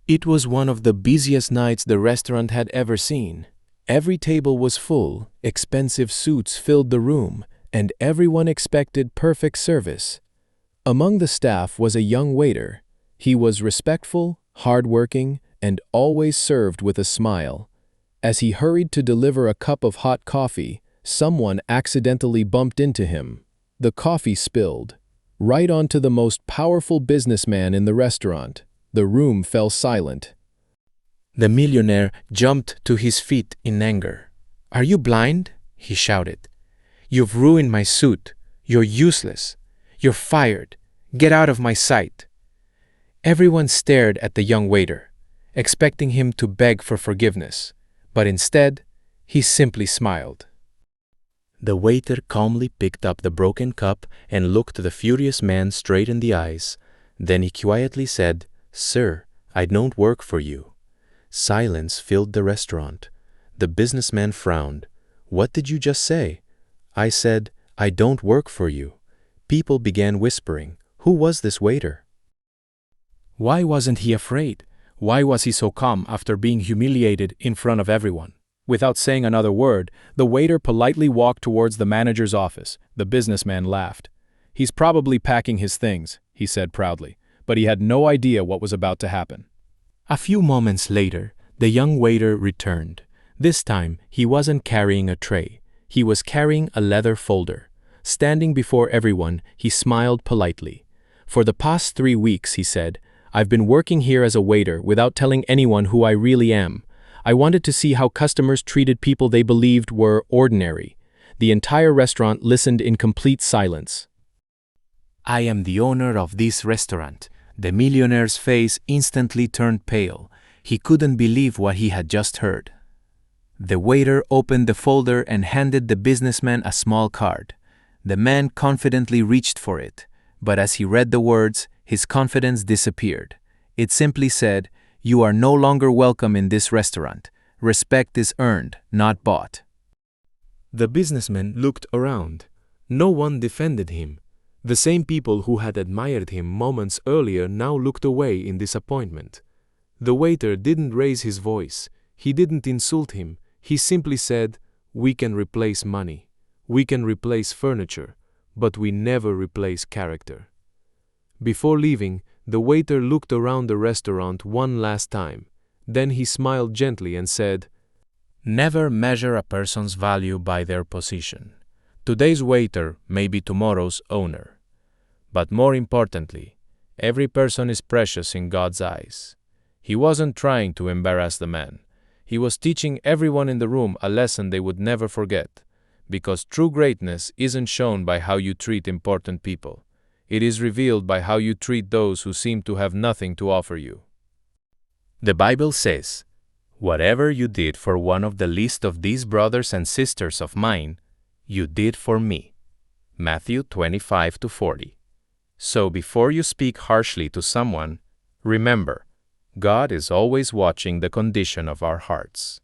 It was one of the busiest nights the restaurant had ever seen. Every table was full, expensive suites filled the room, and everyone expected perfect service. Among the staff was a young waiter. He was respectful, hardworking, and always served with a smile. As he hurried to deliver a cup of hot coffee, someone accidentally bumped into him. The coffee spilled, right onto the most powerful businessman in the restaurant. The room fell silent. The millionaire jumped to his feet in anger. "Are you blind?" he shouted. "You've ruined my suit. You're useless. You're fired. Get out of my sight." Everyone stared at the young waiter, expecting him to beg for forgiveness, but instead, he simply smiled. The waiter calmly picked up the broken cup and looked the furious man straight in the eyes. Then he quietly said, "Sir, I don't work for you." Silence filled the restaurant. The businessman frowned. "What did you just say?" "I said, I don't work for you." People began whispering, "Who was this waiter?" Why wasn't he afraid? Why was he so calm after being humiliated in front of everyone? Without saying another word, the waiter politely walked towards the manager's office. The businessman laughed. "He's probably packing his things," he said proudly, but he had no idea what was about to happen. A few moments later, the young waiter returned. This time, he wasn't carrying a tray. He was carrying a leather folder. Standing before everyone, he smiled politely. "For the past 3 weeks," he said, "I've been working here as a waiter without telling anyone who I really am. I wanted to see how customers treated people they believed were ordinary." The entire restaurant listened in complete silence. "I am the owner of this restaurant." The millionaire's face instantly turned pale. He couldn't believe what he had just heard. The waiter opened the folder and handed the businessman a small card. The man confidently reached for it, but as he read the words, his confidence disappeared. It simply said, "You are no longer welcome in this restaurant. Respect is earned, not bought." The businessman looked around. No one defended him. The same people who had admired him moments earlier now looked away in disappointment. The waiter didn't raise his voice. He didn't insult him. He simply said, "We can replace money. We can replace furniture, but we never replace character." Before leaving, the waiter looked around the restaurant one last time. Then he smiled gently and said, "Never measure a person's value by their position. Today's waiter may be tomorrow's owner. But more importantly, every person is precious in God's eyes." He wasn't trying to embarrass the man. He was teaching everyone in the room a lesson they would never forget. Because true greatness isn't shown by how you treat important people. It is revealed by how you treat those who seem to have nothing to offer you. The Bible says, "Whatever you did for one of the least of these brothers and sisters of mine, you did for me." Matthew 25-40. So before you speak harshly to someone, remember, God is always watching the condition of our hearts.